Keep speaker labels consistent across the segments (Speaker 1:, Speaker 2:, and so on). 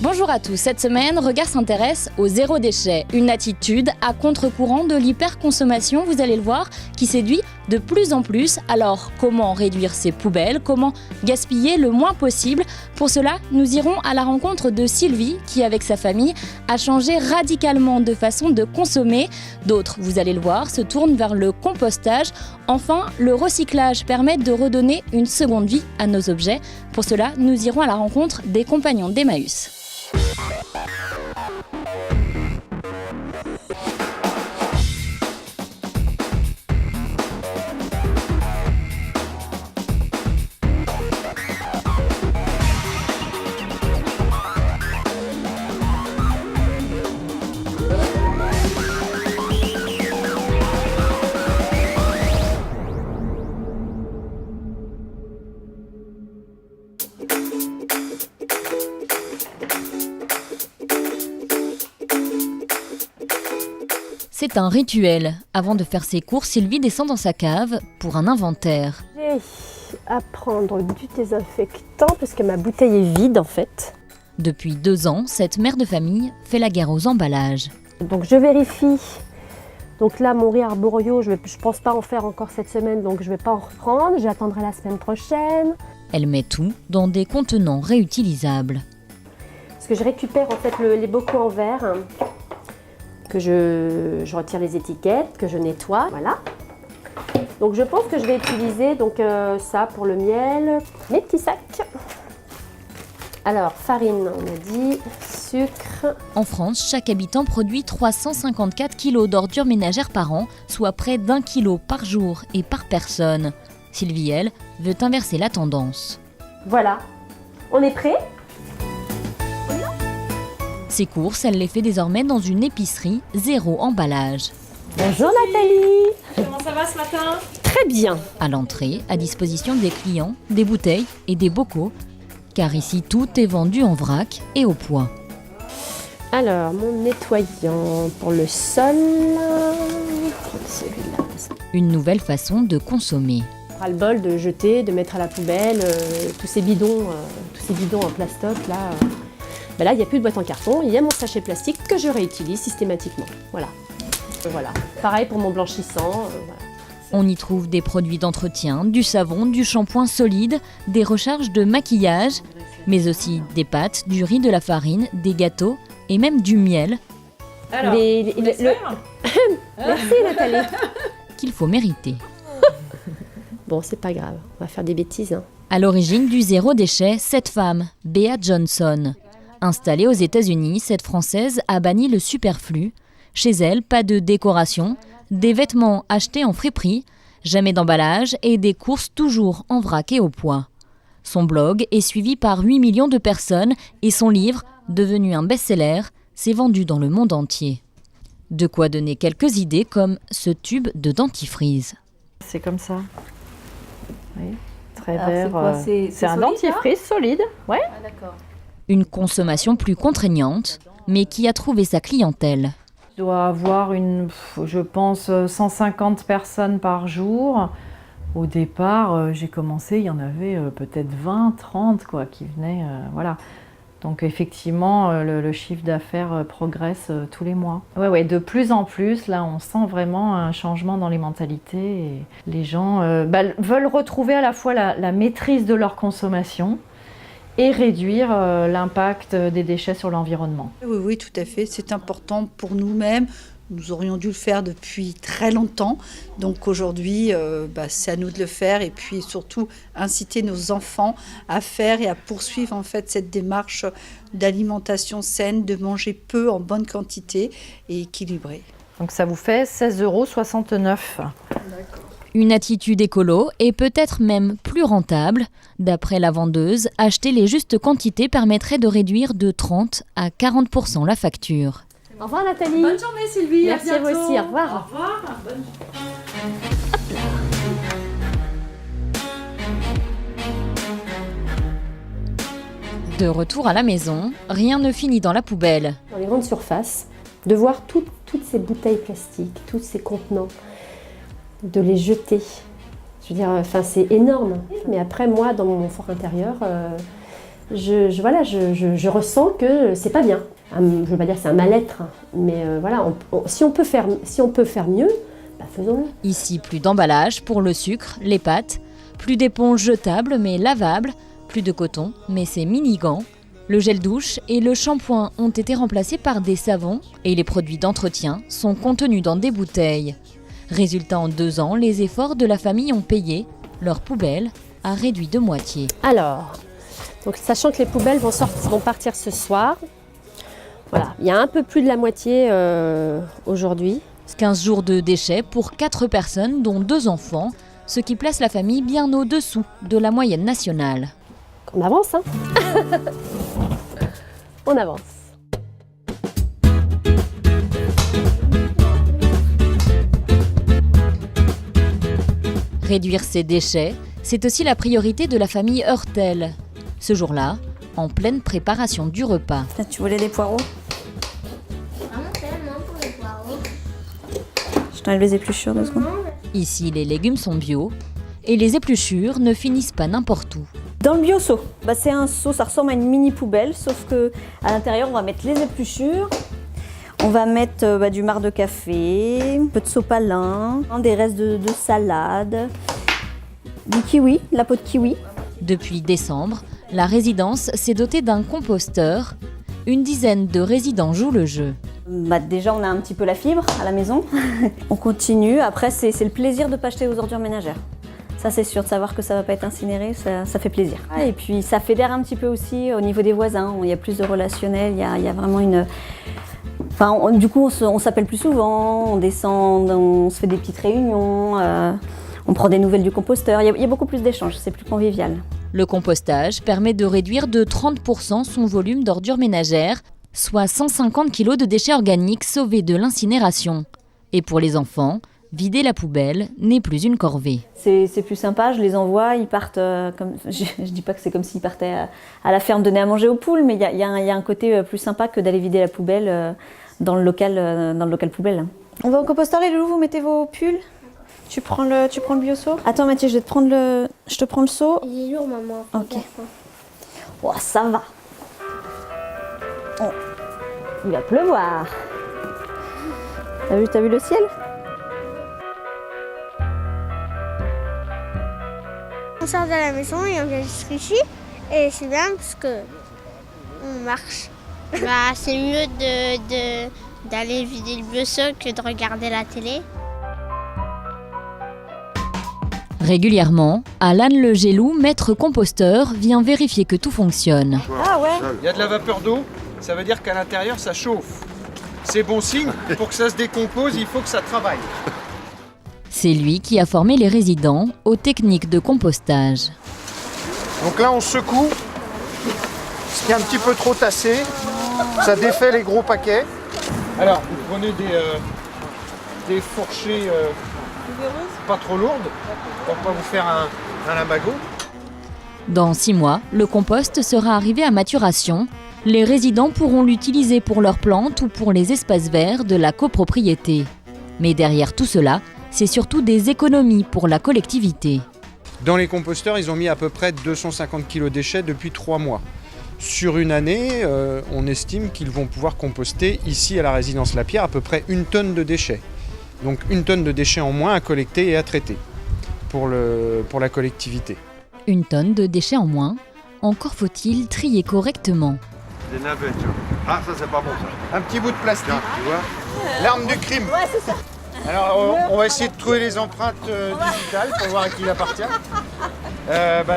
Speaker 1: Bonjour à tous, cette semaine, Regard s'intéresse au zéro déchet, une attitude à contre-courant de l'hyperconsommation, vous allez le voir, qui séduit de plus en plus. Alors, comment réduire ces poubelles? Comment gaspiller le moins possible? Pour cela, nous irons à la rencontre de Sylvie, qui avec sa famille a changé radicalement de façon de consommer. D'autres, vous allez le voir, se tournent vers le compostage. Enfin, le recyclage permet de redonner une seconde vie à nos objets. Pour cela, nous irons à la rencontre des compagnons d'Emmaüs. C'est un rituel. Avant de faire ses courses, Sylvie descend dans sa cave pour un inventaire.
Speaker 2: J'ai à prendre du désinfectant parce que ma bouteille est vide en fait.
Speaker 1: Depuis 2 ans, cette mère de famille fait la guerre aux emballages.
Speaker 2: Donc je vérifie. Donc là, mon riz arborio, je pense pas en faire encore cette semaine, donc je vais pas en reprendre. J'attendrai la semaine prochaine.
Speaker 1: Elle met tout dans des contenants réutilisables.
Speaker 2: Parce que je récupère en fait les bocaux en verre, que je retire les étiquettes, que je nettoie, voilà. Donc je pense que je vais utiliser ça pour le miel, mes petits sacs. Alors farine, on a dit, sucre.
Speaker 1: En France, chaque habitant produit 354 kg d'ordures ménagères par an, soit près d'1 kilo par jour et par personne. Sylvie, elle, veut inverser la tendance.
Speaker 2: Voilà, on est prêt ?
Speaker 1: Ses courses, elle les fait désormais dans une épicerie zéro emballage.
Speaker 2: Bonjour Nathalie.
Speaker 3: Comment ça va ce matin?
Speaker 2: Très bien.
Speaker 1: À l'entrée, à disposition des clients, des bouteilles et des bocaux, car ici tout est vendu en vrac et au poids.
Speaker 2: Alors, mon nettoyant pour le sol, celui-là.
Speaker 1: Une nouvelle façon de consommer.
Speaker 2: On aura le bol de jeter, de mettre à la poubelle, tous ces bidons en plastoc là. Là, il n'y a plus de boîte en carton, il y a mon sachet plastique que je réutilise systématiquement. Voilà. Pareil pour mon blanchissant. Voilà.
Speaker 1: On y trouve des produits d'entretien, du savon, du shampoing solide, des recharges de maquillage, mais aussi des pâtes, du riz, de la farine, des gâteaux et même du miel.
Speaker 3: Alors,
Speaker 2: Merci Nathalie.
Speaker 1: Qu'il faut mériter.
Speaker 2: Bon, c'est pas grave, on va faire des bêtises.
Speaker 1: À l'origine du zéro déchet, cette femme, Bea Johnson. Installée aux États-Unis, cette Française a banni le superflu. Chez elle, pas de décoration, des vêtements achetés en friperie, jamais d'emballage et des courses toujours en vrac et au poids. Son blog est suivi par 8 millions de personnes et son livre, devenu un best-seller, s'est vendu dans le monde entier. De quoi donner quelques idées comme ce tube de dentifrice.
Speaker 3: c'est comme ça. Oui, très
Speaker 2: Alors,
Speaker 3: vert.
Speaker 2: c'est quoi,
Speaker 3: C'est un
Speaker 2: solide,
Speaker 3: dentifrice solide. Ouais.
Speaker 2: Ah d'accord.
Speaker 1: Une consommation plus contraignante, mais qui a trouvé sa clientèle.
Speaker 3: Je dois avoir je pense, 150 personnes par jour. Au départ, j'ai commencé, il y en avait peut-être 20, 30 qui venaient. Voilà. Donc effectivement, le chiffre d'affaires progresse tous les mois. Ouais, de plus en plus, là, on sent vraiment un changement dans les mentalités. Et les gens veulent retrouver à la fois la maîtrise de leur consommation et réduire l'impact des déchets sur l'environnement.
Speaker 4: Oui, tout à fait. C'est important pour nous-mêmes. Nous aurions dû le faire depuis très longtemps. Donc aujourd'hui, c'est à nous de le faire et puis surtout inciter nos enfants à faire et à poursuivre en fait cette démarche d'alimentation saine, de manger peu en bonne quantité et équilibrée.
Speaker 3: Donc ça vous fait 16,69 €.
Speaker 4: D'accord.
Speaker 1: Une attitude écolo et peut-être même plus rentable. D'après la vendeuse, acheter les justes quantités permettrait de réduire de 30 à 40% la facture.
Speaker 2: Au revoir Nathalie.
Speaker 3: Bonne journée Sylvie.
Speaker 2: Merci à vous aussi, au revoir.
Speaker 3: Au revoir. Bonne...
Speaker 1: De retour à la maison, rien ne finit dans la poubelle.
Speaker 2: Dans les grandes surfaces, de voir toutes ces bouteilles plastiques, tous ces contenants, de les jeter. Je veux dire, c'est énorme. Mais après, moi, dans mon fort intérieur, Voilà, je ressens que c'est pas bien. Je ne veux pas dire que c'est un mal-être, mais voilà, si on peut faire mieux, bah faisons-le.
Speaker 1: Ici, plus d'emballage pour le sucre, les pâtes, plus d'éponges jetables mais lavables, plus de coton, mais c'est mini-gants. Le gel douche et le shampoing ont été remplacés par des savons et les produits d'entretien sont contenus dans des bouteilles. Résultat, en 2 ans, les efforts de la famille ont payé. Leur poubelle a réduit de moitié.
Speaker 2: Alors, donc, sachant que les poubelles vont partir ce soir, voilà, il y a un peu plus de la moitié aujourd'hui.
Speaker 1: 15 jours de déchets pour 4 personnes, dont 2 enfants, ce qui place la famille bien au-dessous de la moyenne nationale.
Speaker 2: On avance, hein. On avance.
Speaker 1: Réduire ses déchets, c'est aussi la priorité de la famille Heurtel. Ce jour-là, en pleine préparation du repas.
Speaker 5: Tu voulais des poireaux?
Speaker 6: Pour les poireaux.
Speaker 5: Je t'enlève les épluchures 2 secondes.
Speaker 1: Ici, les légumes sont bio et les épluchures ne finissent pas n'importe où.
Speaker 5: Dans le bio-seau, c'est un seau, ça ressemble à une mini poubelle, sauf que à l'intérieur, on va mettre les épluchures. On va mettre du marc de café, un peu de sopalin, des restes de salade, du kiwi, la peau de kiwi.
Speaker 1: Depuis décembre, la résidence s'est dotée d'un composteur. Une dizaine de résidents jouent le jeu.
Speaker 5: Déjà, on a un petit peu la fibre à la maison. On continue. Après, c'est le plaisir de ne pas acheter aux ordures ménagères. Ça, c'est sûr, de savoir que ça ne va pas être incinéré, ça fait plaisir. Et puis, ça fédère un petit peu aussi au niveau des voisins. Il y a plus de relationnel, il y a vraiment une... Enfin, du coup, on s'appelle plus souvent, on descend, on se fait des petites réunions, on prend des nouvelles du composteur. Il y a beaucoup plus d'échanges, c'est plus convivial.
Speaker 1: Le compostage permet de réduire de 30% son volume d'ordures ménagères, soit 150 kg de déchets organiques sauvés de l'incinération. Et pour les enfants, vider la poubelle n'est plus une corvée.
Speaker 5: C'est plus sympa, je les envoie, ils partent comme... Je dis pas que c'est comme s'ils partaient à la ferme donner à manger aux poules, mais il y a un côté plus sympa que d'aller vider la poubelle dans le local poubelle. On va au composteur, les loulous, vous mettez vos pulls. Tu prends le bio-seau. Attends Mathieu, je te prends le seau.
Speaker 6: Il est lourd, maman.
Speaker 5: Ok. Oh, ça va. Oh. Il va pleuvoir. T'as vu le ciel?
Speaker 6: On sort de la maison et on vient jusqu'ici. Et c'est bien parce que on marche. Bah, c'est mieux d'aller vider le bio-seau que de regarder la télé.
Speaker 1: Régulièrement, Alan Le Gélou, maître composteur, vient vérifier que tout fonctionne.
Speaker 5: Ah ouais.
Speaker 7: Il y a de la vapeur d'eau, ça veut dire qu'à l'intérieur ça chauffe. C'est bon signe, pour que ça se décompose, il faut que ça travaille.
Speaker 1: C'est lui qui a formé les résidents aux techniques de compostage.
Speaker 7: Donc là on secoue, ce qui est un petit peu trop tassé, ça défait les gros paquets. Alors vous prenez des fourchées pas trop lourdes, pour pas vous faire un lambago.
Speaker 1: Dans 6 mois, le compost sera arrivé à maturation. Les résidents pourront l'utiliser pour leurs plantes ou pour les espaces verts de la copropriété. Mais derrière tout cela, c'est surtout des économies pour la collectivité.
Speaker 7: Dans les composteurs, ils ont mis à peu près 250 kg de déchets depuis 3 mois. Sur une année, on estime qu'ils vont pouvoir composter ici à la résidence La Pierre à peu près 1 tonne de déchets. Donc 1 tonne de déchets en moins à collecter et à traiter pour la collectivité.
Speaker 1: 1 tonne de déchets en moins, encore faut-il trier correctement.
Speaker 8: Des navets, tu vois. Ah, ça, c'est pas bon, ça.
Speaker 7: Un petit bout de plastique,
Speaker 8: Tiens, tu vois.
Speaker 7: l'arme du crime.
Speaker 5: Ouais, c'est ça.
Speaker 7: Alors on va essayer de trouver les empreintes digitales pour voir à qui il appartient.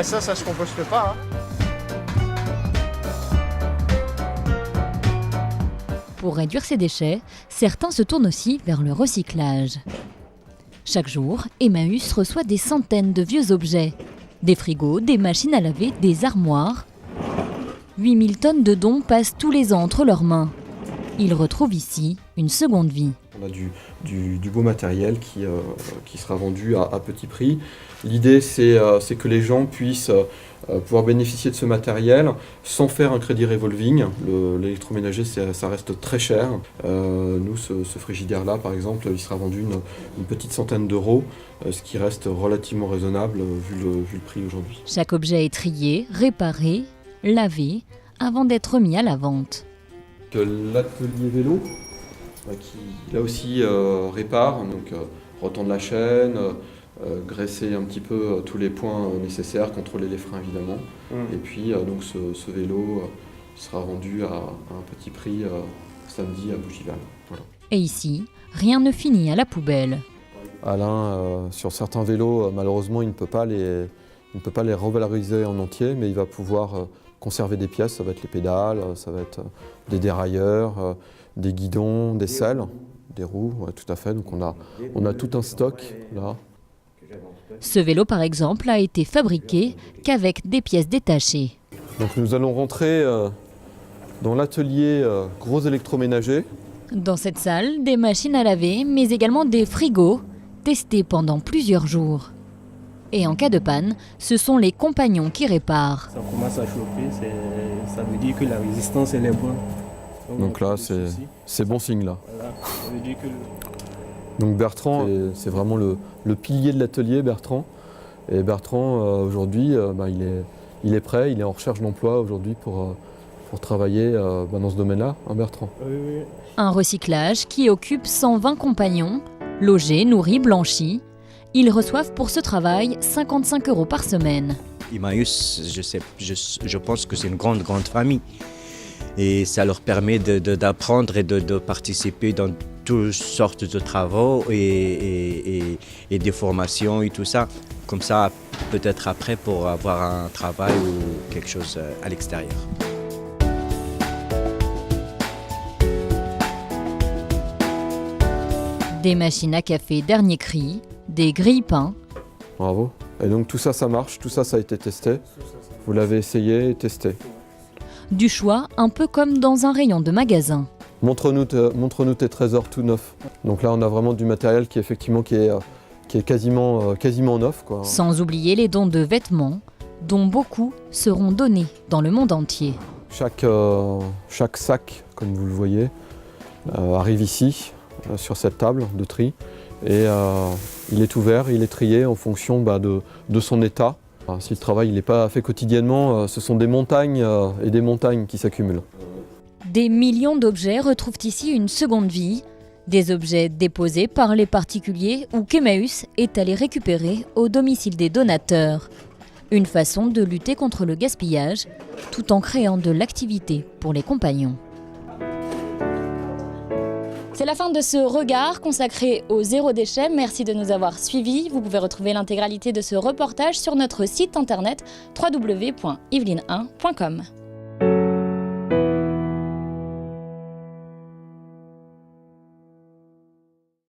Speaker 7: Ça se composte pas.
Speaker 1: Pour réduire ces déchets, certains se tournent aussi vers le recyclage. Chaque jour, Emmaüs reçoit des centaines de vieux objets. Des frigos, des machines à laver, des armoires. 8000 tonnes de dons passent tous les ans entre leurs mains. Ils retrouvent ici une seconde vie.
Speaker 9: On a du beau matériel qui sera vendu à petit prix. L'idée, c'est que les gens puissent pouvoir bénéficier de ce matériel sans faire un crédit revolving. L'électroménager, ça reste très cher. Nous, ce frigidaire-là, par exemple, il sera vendu une petite centaine d'euros, ce qui reste relativement raisonnable vu le prix aujourd'hui.
Speaker 1: Chaque objet est trié, réparé lavés, avant d'être mis à la vente.
Speaker 9: L'atelier vélo, qui là aussi répare, donc retendre la chaîne, graisser un petit peu tous les points nécessaires, contrôler les freins évidemment. Et puis donc ce vélo sera vendu à un petit prix samedi à Bougival. Voilà.
Speaker 1: Et ici, rien ne finit à la poubelle.
Speaker 9: Alain, sur certains vélos, malheureusement, il ne peut pas les revaloriser en entier, mais il va pouvoir conserver des pièces. Ça va être les pédales, ça va être des dérailleurs, des guidons, des selles, des roues, ouais, tout à fait. Donc on a tout un stock là.
Speaker 1: Ce vélo, par exemple, a été fabriqué qu'avec des pièces détachées.
Speaker 9: Donc nous allons rentrer dans l'atelier gros électroménager.
Speaker 1: Dans cette salle, des machines à laver, mais également des frigos, testés pendant plusieurs jours. Et en cas de panne, ce sont les compagnons qui réparent.
Speaker 10: Ça commence à chauffer, ça veut dire que la résistance elle est bonne.
Speaker 9: Donc là, c'est bon signe là.
Speaker 10: Voilà, ça veut dire que
Speaker 9: donc Bertrand, c'est vraiment le pilier de l'atelier, Bertrand. Et Bertrand, aujourd'hui, il est prêt, il est en recherche d'emploi aujourd'hui pour travailler dans ce domaine-là, hein, Bertrand.
Speaker 10: oui.
Speaker 1: Un recyclage qui occupe 120 compagnons, logés, nourris, blanchis. Ils reçoivent pour ce travail 55 € par semaine.
Speaker 11: Emmaüs, je pense que c'est une grande famille. Et ça leur permet d'apprendre et de participer dans toutes sortes de travaux et des formations et tout ça. Comme ça, peut-être après pour avoir un travail ou quelque chose à l'extérieur.
Speaker 1: Des machines à café dernier cri, des grille-pains.
Speaker 9: Bravo. Et donc tout ça, ça marche, tout ça, ça a été testé. Vous l'avez essayé et testé.
Speaker 1: Du choix, un peu comme dans un rayon de magasin.
Speaker 9: Montre-nous tes trésors tout neufs. Donc là, on a vraiment du matériel qui est quasiment neuf, quoi.
Speaker 1: Sans oublier les dons de vêtements, dont beaucoup seront donnés dans le monde entier.
Speaker 9: Chaque sac, comme vous le voyez, arrive ici, sur cette table de tri. Et il est ouvert, il est trié en fonction de son état. Si le travail n'est pas fait quotidiennement, ce sont des montagnes et des montagnes qui s'accumulent.
Speaker 1: Des millions d'objets retrouvent ici une seconde vie. Des objets déposés par les particuliers ou qu'Emmaüs est allé récupérer au domicile des donateurs. Une façon de lutter contre le gaspillage, tout en créant de l'activité pour les compagnons. C'est la fin de ce regard consacré au zéro déchet. Merci de nous avoir suivis. Vous pouvez retrouver l'intégralité de ce reportage sur notre site internet www.yveline1.com.